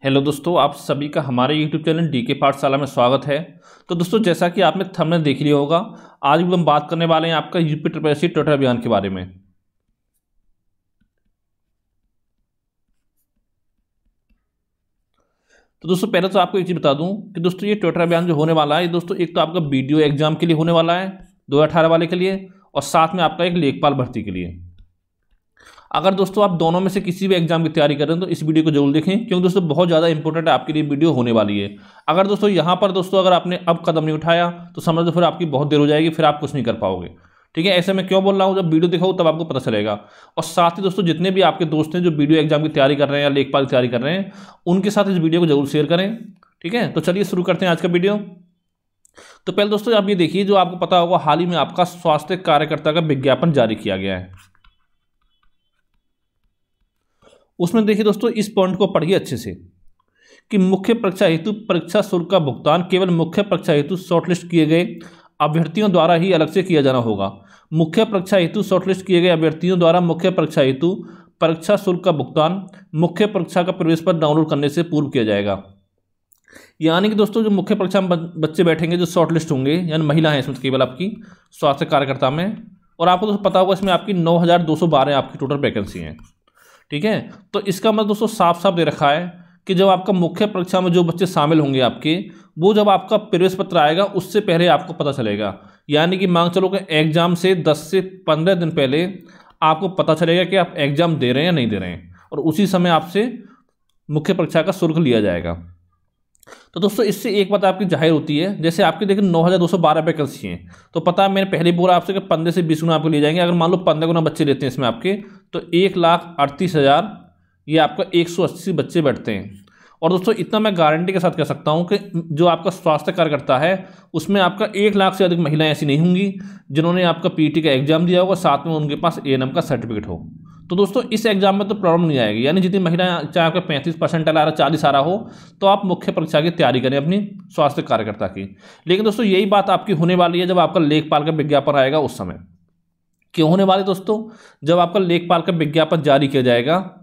Hello दोस्तों, आप सभी का हमारे YouTube चैनल डीके पाठशाला में स्वागत है। तो दोस्तों, जैसा कि आपने थंबनेल देख लिया होगा, आज भी हम बात करने वाले हैं आपका यूपी ट्रिपल टोटल अभियान के बारे में। तो दोस्तों, पहले तो आपको एक चीज़ बता दूं कि दोस्तों ये टोटल अभियान जो होने वाला है दोस्तों, एक तो आपका वीडियो एग्जाम के लिए होने वाला है 2018 वाले के लिए, और साथ में आपका एक लेखपाल भर्ती के लिए। अगर दोस्तों आप दोनों में से किसी भी एग्जाम की तैयारी कर रहे हैं तो इस वीडियो को जरूर देखें, क्योंकि दोस्तों बहुत ज़्यादा इंपॉर्टेंट आपके लिए वीडियो होने वाली है। अगर दोस्तों यहाँ पर दोस्तों अगर आपने अब कदम नहीं उठाया तो समझ लो फिर आपकी बहुत देर हो जाएगी, फिर आप कुछ नहीं कर पाओगे। ठीक है, ऐसे मैं क्यों बोल रहा हूँ, जब वीडियो दिखाऊँ तब आपको पता चलेगा। और साथ ही दोस्तों जितने भी आपके दोस्त हैं जो वीडियो एग्जाम की तैयारी कर रहे हैं या लेखपाल की तैयारी कर रहे हैं, उनके साथ इस वीडियो को जरूर शेयर करें। ठीक है, तो चलिए शुरू करते हैं आज का वीडियो। तो पहले दोस्तों आप ये देखिए, जो आपको पता होगा हाल ही में आपका स्वास्थ्य कार्यकर्ता का विज्ञापन जारी किया गया है। उसमें देखिए दोस्तों, इस पॉइंट को पढ़िए अच्छे से कि मुख्य परीक्षा हेतु परीक्षा शुल्क का भुगतान केवल मुख्य परीक्षा हेतु शॉर्टलिस्ट किए गए अभ्यर्थियों द्वारा ही अलग से किया जाना होगा। मुख्य परीक्षा हेतु शॉर्टलिस्ट किए गए अभ्यर्थियों द्वारा मुख्य परीक्षा हेतु परीक्षा शुल्क का भुगतान मुख्य परीक्षा का प्रवेश पत्र डाउनलोड करने से पूर्व किया जाएगा। यानी कि दोस्तों जो मुख्य परीक्षा में बच्चे बैठेंगे, जो शॉर्टलिस्ट होंगे, यानी महिला हैं इसमें केवल आपकी स्वास्थ्य कार्यकर्ता में, और आपको दोस्तों पता होगा इसमें आपकी 9212 आपकी टोटल वैकेंसी हैं। ठीक है, तो इसका मतलब दोस्तों साफ साफ दे रखा है कि जब आपका मुख्य परीक्षा में जो बच्चे शामिल होंगे आपके, वो जब आपका प्रवेश पत्र आएगा उससे पहले आपको पता चलेगा। यानी कि मान चलो कि एग्जाम से 10 से 15 दिन पहले आपको पता चलेगा कि आप एग्जाम दे रहे हैं या नहीं दे रहे हैं, और उसी समय आपसे मुख्य परीक्षा का शुल्क लिया जाएगा। तो दोस्तों इससे एक बात आपकी जाहिर होती है, जैसे आपकी देखिए 9212 वैकेंसी हैं, तो पता है मैंने पहले बोला आपसे कि 15 से 20 गुना आपको लिए जाएंगे। अगर मान लो 15 गुना बच्चे लेते हैं इसमें आपके, तो 1,38,000 ये आपका 180 बच्चे बैठते हैं। और दोस्तों इतना मैं गारंटी के साथ कह सकता हूँ कि जो आपका स्वास्थ्य कार्यकर्ता है उसमें आपका 1 लाख से अधिक महिलाएं ऐसी नहीं होंगी जिन्होंने आपका पीटी का एग्जाम दिया होगा, साथ में उनके पास एएनएम का सर्टिफिकेट हो। तो दोस्तों इस एग्जाम में तो प्रॉब्लम नहीं आएगी। यानी जितनी महिलाएं, चाहे आपका 35% आ रहा, 40 आ रहा हो, तो आप मुख्य परीक्षा की तैयारी करें अपनी स्वास्थ्य कार्यकर्ता की। लेकिन दोस्तों यही बात आपकी होने वाली है जब आपका लेखपाल का विज्ञापन आएगा उस समय। क्यों होने वाली दोस्तों, जब आपका लेखपाल का विज्ञापन जारी किया जाएगा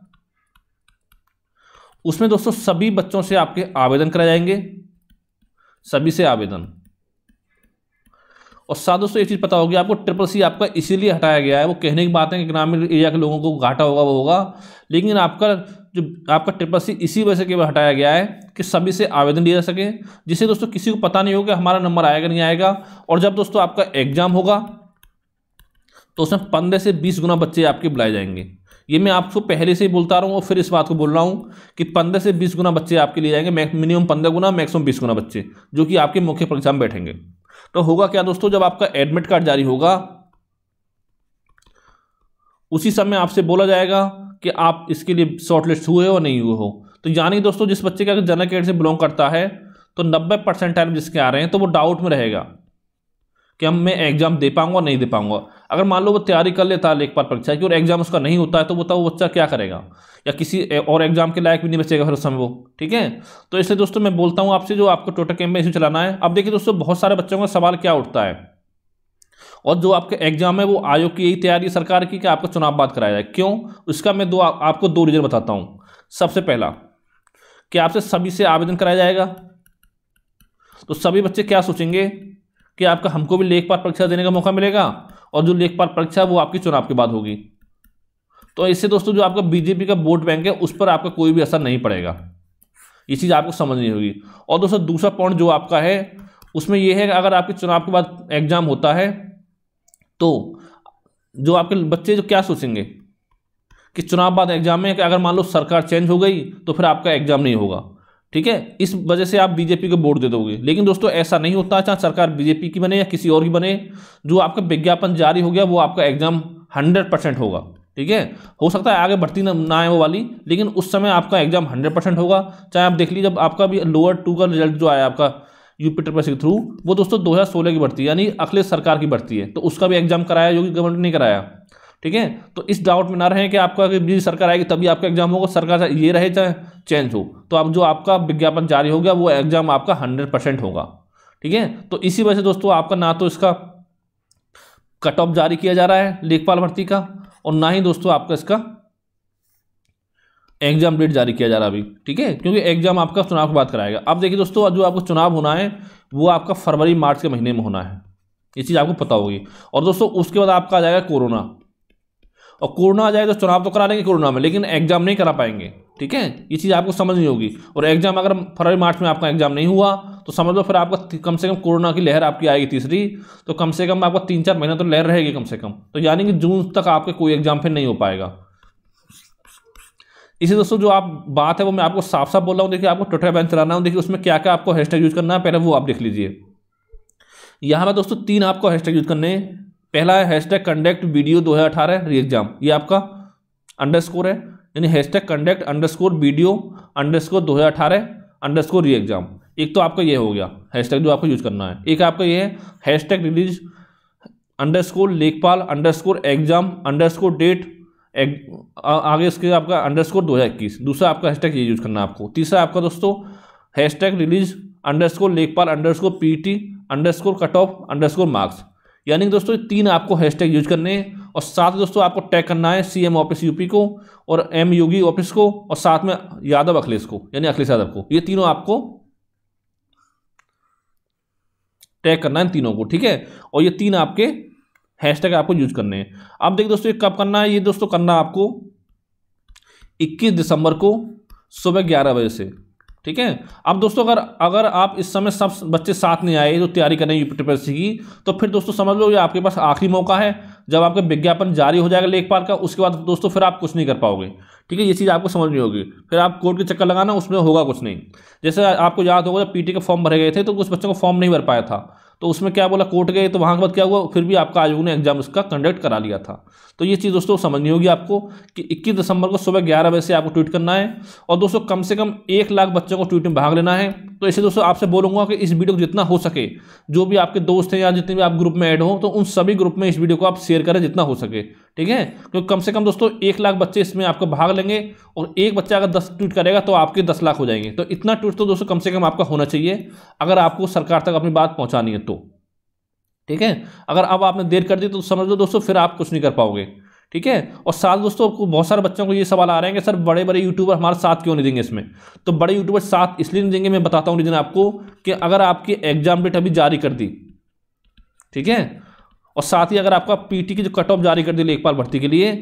उसमें दोस्तों सभी बच्चों से आपके आवेदन कराए जाएंगे, सभी से आवेदन। और साथ दोस्तों एक चीज़ पता होगी आपको, ट्रिपल सी आपका इसीलिए हटाया गया है। वो कहने की बात है कि ग्रामीण एरिया के लोगों को घाटा होगा वो होगा, लेकिन आपका जो आपका ट्रिपल सी इसी वजह से केवल हटाया गया है कि सभी से आवेदन दिया जा सके, जिससे दोस्तों किसी को पता नहीं होगा हमारा नंबर आएगा नहीं आएगा। और जब दोस्तों आपका एग्जाम होगा तो उसमें 15 से 20 गुना बच्चे आपके बुलाए जाएंगे। ये मैं आपको पहले से ही बोलता रहा हूँ और फिर इस बात को बोल रहा हूँ कि 15 से 20 गुना बच्चे आपके लिए जाएंगे, मिनिमम 15 गुना, मैक्सिमम 20 गुना बच्चे जो कि आपके मुख्य परीक्षा में बैठेंगे। तो होगा क्या दोस्तों, जब आपका एडमिट कार्ड जारी होगा उसी समय आपसे बोला जाएगा कि आप इसके लिए शॉर्टलिस्ट हुए हो नहीं हुए हो। तो यानी दोस्तों जिस बच्चे का जनरल कैटेगरी से बिलोंग करता है तो 90% जिसके आ रहे हैं तो वो डाउट में रहेगा कि हम मैं एग्जाम दे पाऊंगा नहीं दे पाऊंगा। अगर मान लो वो तैयारी कर लेता है लेखपाल परीक्षा की और एग्जाम उसका नहीं होता है तो वो बच्चा क्या करेगा, या किसी और एग्जाम के लायक भी नहीं बचेगा फिर उस समय वो। ठीक है, तो इसलिए दोस्तों मैं बोलता हूँ आपसे, जो आपको टोटल कैंप में इशू चलाना है। अब देखिए दोस्तों, बहुत सारे बच्चों का सवाल क्या उठता है, और जो आपका एग्जाम है वो आयोग की यही तैयारी सरकार की कि आपको चुनाव बाद कराया जाए। क्यों, उसका मैं आपको 2 रीजन बताता हूँ। सबसे पहला कि आपसे सभी से आवेदन कराया जाएगा, तो सभी बच्चे क्या सोचेंगे कि आपका हमको भी लेखपाल परीक्षा देने का मौका मिलेगा, और जो लेखपाल परीक्षा वो आपकी चुनाव के बाद होगी। तो इससे दोस्तों जो आपका बीजेपी का वोट बैंक है उस पर आपका कोई भी असर नहीं पड़ेगा, ये चीज़ आपको समझनी होगी। और दोस्तों दूसरा पॉइंट जो आपका है उसमें यह है कि अगर आपके चुनाव के बाद एग्जाम होता है तो जो आपके बच्चे जो क्या सोचेंगे कि चुनाव बाद एग्जाम में कि अगर मान लो सरकार चेंज हो गई तो फिर आपका एग्जाम नहीं होगा। ठीक है, इस वजह से आप बीजेपी को वोट दे दोगे। लेकिन दोस्तों ऐसा नहीं होता, चाहे सरकार बीजेपी की बने या किसी और की बने, जो आपका विज्ञापन जारी हो गया वो आपका एग्जाम 100% होगा। ठीक है, हो सकता है आगे बढ़ती ना आए वो वाली, लेकिन उस समय आपका एग्जाम 100% होगा। चाहे आप देख लीजिए, जब आपका भी लोअर 2 का रिजल्ट जो आया आपका यूपी ट्रिपल सी के थ्रू, वो दोस्तों 2016 की भर्ती यानी अखिलेश सरकार की भर्ती है, तो उसका भी एग्जाम कराया, योगी गवर्नमेंट ने कराया। ठीक है, तो इस डाउट में ना रहे कि आपका बीजेपी सरकार आएगी तभी आपका एग्जाम होगा, सरकार ये रहे चाहे चेंज हो, तो अब जो आपका विज्ञापन जारी हो गया वो एग्जाम आपका 100% होगा। ठीक है, तो इसी वजह से दोस्तों आपका ना तो इसका कट ऑफ जारी किया जा रहा है लेखपाल भर्ती का, और ना ही दोस्तों आपका इसका एग्जाम डेट जारी किया जा रहा अभी, ठीक है, क्योंकि एग्जाम आपका चुनाव की बात कराएगा। अब देखिए दोस्तों, जो आपको चुनाव होना है वो आपका फरवरी मार्च के महीने में होना है, ये चीज़ आपको पता होगी। और दोस्तों उसके बाद आपका आ जाएगा कोरोना, और कोरोना आ जाएगा तो चुनाव तो करा लेंगे कोरोना में, लेकिन एग्जाम नहीं करा पाएंगे, ठीक है, ये चीज़ आपको समझनी होगी। और एग्जाम अगर फरवरी मार्च में आपका एग्जाम नहीं हुआ तो समझ लो फिर आपका कम से कम कोरोना की लहर आपकी आएगी तीसरी, तो कम से कम आपका 3-4 महीना तो लहर रहेगी कम से कम, तो यानी कि जून तक आपके कोई एग्जाम फिर नहीं हो पाएगा। इसी दोस्तों जो आप बात है वो मैं आपको साफ साफ बोल रहा हूँ। देखिए आपको ट्विटर बैन चलाना है, देखिए उसमें क्या क्या आपको हैशटैग यूज करना है, पहले वो आप देख लीजिए। यहाँ पर दोस्तों 3 आपको हैशटैग यूज करने हैं। पहला है हैशटैग कंडक्ट वीडियो 2018 री एग्जाम, ये आपका अंडरस्कोर है, यानी hashtag conduct underscore video underscore 2018 री एग्जाम। एक तो आपका ये हो गया हैशटैग जो आपको यूज करना है। एक आपका ये है हैशटैग रिलीज अंडरस्कोर लेखपाल अंडरस्कोर एग्जाम अंडरस्कोर डेट आगे इसके आपका अंडरस्कोर 2021, दूसरा आपका हैशटैग ये यूज करना है आपको। तीसरा आपका दोस्तों हैशटैग रिलीज अंडरस्कोर लेखपाल underscore PT underscore cut off underscore marks, यानी कि दोस्तों 3 आपको हैशटैग यूज करने हैं। और साथ दोस्तों आपको टैग करना है सीएम ऑफिस यूपी को और एम योगी ऑफिस को, और साथ में यादव अखिलेश को, यानी अखिलेश यादव को, ये तीनों आपको टैग करना है इन तीनों को, ठीक है। और ये 3 आपके हैशटैग आपको यूज करने हैं। अब देखिए दोस्तों कब करना है, ये दोस्तों करना है आपको 21 दिसंबर को सुबह 11 बजे से, ठीक है। अब दोस्तों अगर आप इस समय सब बच्चे साथ नहीं आए जो तैयारी कर रहे हैं यूपीएससी की, तो फिर दोस्तों समझ लो ये आपके पास आखिरी मौका है। जब आपका विज्ञापन जारी हो जाएगा लेखपाल का, उसके बाद दोस्तों फिर आप कुछ नहीं कर पाओगे, ठीक है, ये चीज़ आपको समझनी होगी। फिर आप कोर्ट के चक्कर लगाना, उसमें होगा कुछ नहीं। जैसे आपको याद होगा जब पीटी के फॉर्म भरे गए थे तो कुछ बच्चों को फॉर्म नहीं भर पाया था, तो उसमें क्या बोला कोर्ट गए, तो वहाँ के बाद क्या हुआ, फिर भी आपका आयोग ने एग्जाम उसका कंडक्ट करा लिया था। तो ये चीज़ दोस्तों समझनी होगी आपको कि 21 दिसंबर को सुबह 11 बजे से आपको ट्वीट करना है। और दोस्तों कम से कम 1 लाख बच्चों को ट्वीट में भाग लेना है। तो ऐसे दोस्तों आपसे बोलूँगा कि इस वीडियो को जितना हो सके, जो भी आपके दोस्त हैं या जितने भी आप ग्रुप में ऐड हो, तो उन सभी ग्रुप में इस वीडियो को आप शेयर करें जितना हो सके, ठीक है। क्योंकि कम से कम दोस्तों 1 लाख बच्चे इसमें आपको भाग लेंगे, और एक बच्चा अगर 10 ट्वीट करेगा तो आपके 10 लाख हो जाएंगे। तो इतना ट्वीट तो दोस्तों कम से कम आपका होना चाहिए अगर आपको सरकार तक अपनी बात पहुंचानी है तो, ठीक है। अगर अब आपने देर कर दी तो समझ लो दोस्तों फिर आप कुछ नहीं कर पाओगे, ठीक है। और साथ दोस्तों बहुत सारे बच्चों को ये सवाल आ रहे हैं कि सर बड़े बड़े यूट्यूबर हमारे साथ क्यों नहीं देंगे इसमें। तो बड़े यूट्यूबर साथ इसलिए नहीं देंगे, मैं बताता हूँ रीजन आपको, कि अगर आपकी एग्जाम डेट अभी जारी कर दी, ठीक है, और साथ ही अगर आपका पीटी की जो कट ऑफ जारी कर दी लेखपाल भर्ती के लिए,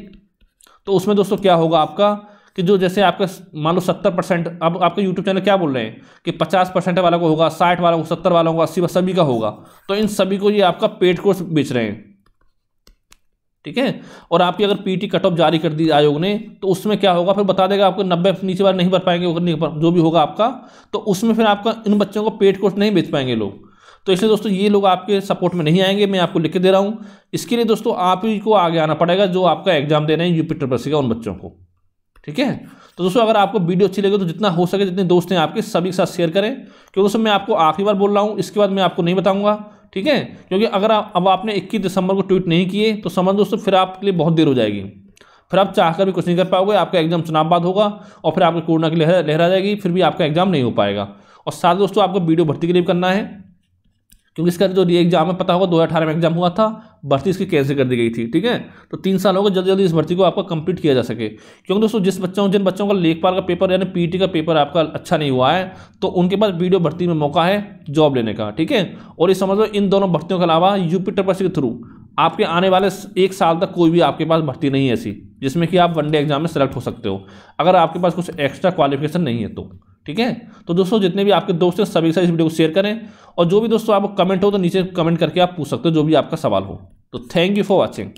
तो उसमें दोस्तों क्या होगा आपका कि जो जैसे आपका मान लो 70%, अब आपका यूट्यूब चैनल क्या बोल रहे हैं कि 50% वाला को होगा, 60 वालों को, 70 वालों को, 80 सभी का होगा। तो इन सभी को ये आपका पेड कोर्स बेच रहे हैं, ठीक है। और आपकी अगर पीटी कट ऑफ जारी कर दी आयोग ने, तो उसमें क्या होगा, फिर बता देगा आपको 90 नीचे वाले नहीं भर पाएंगे, जो भी होगा आपका, तो उसमें फिर आपका इन बच्चों को पेड कोर्स नहीं बेच पाएंगे लोग। तो इसलिए दोस्तों ये लोग आपके सपोर्ट में नहीं आएंगे, मैं आपको लिख के दे रहा हूँ। इसके लिए दोस्तों आप ही को आगे आना पड़ेगा जो आपका एग्जाम दे रहे हैं यूपीएससी का, उन बच्चों को, ठीक है। तो दोस्तों अगर आपको वीडियो अच्छी लगे तो जितना हो सके जितने दोस्त हैं आपके सभी के साथ शेयर करें, क्योंकि दोस्तों मैं आपको आखिरी बार बोल रहा हूँ, इसके बाद मैं आपको नहीं बताऊंगा, ठीक है। क्योंकि अगर अब आपने 21 दिसंबर को ट्वीट नहीं किए तो समझ दोस्तों फिर आपके लिए बहुत देर हो जाएगी, फिर आप चाहकर भी कुछ नहीं कर पाओगे, आपका एग्जाम चुनाव बाद होगा और फिर आपके कोरोना की लहर आ जाएगी, फिर भी आपका एग्जाम नहीं हो पाएगा। और साथ दोस्तों आपको वीडियो भर्ती के लिए करना है, क्योंकि इसका जो री एग्जाम है पता होगा 2018 में एग्जाम हुआ था, भर्ती इसकी कैंसिल कर दी गई थी, ठीक है। तो 3 साल हो गए, जल्दी जल्दी इस भर्ती को आपका कंप्लीट किया जा सके। क्योंकि दोस्तों जिन बच्चों का लेखपाल का पेपर यानी पीटी का पेपर आपका अच्छा नहीं हुआ है, तो उनके पास वीडियो भर्ती में मौका है जॉब लेने का, ठीक है। और ये समझ लो इन दोनों भर्तियों के अलावा यूपीएससी के थ्रू आपके आने वाले 1 साल तक कोई भी आपके पास भर्ती नहीं है ऐसी जिसमें कि आप वनडे एग्जाम में सेलेक्ट हो सकते हो, अगर आपके पास कुछ एक्स्ट्रा क्वालिफिकेशन नहीं है तो, ठीक है। तो दोस्तों जितने भी आपके दोस्त हैं सभी के साथ इस वीडियो को शेयर करें, और जो भी दोस्तों आपको कमेंट हो तो नीचे कमेंट करके आप पूछ सकते हो जो भी आपका सवाल हो। तो थैंक यू फॉर वॉचिंग।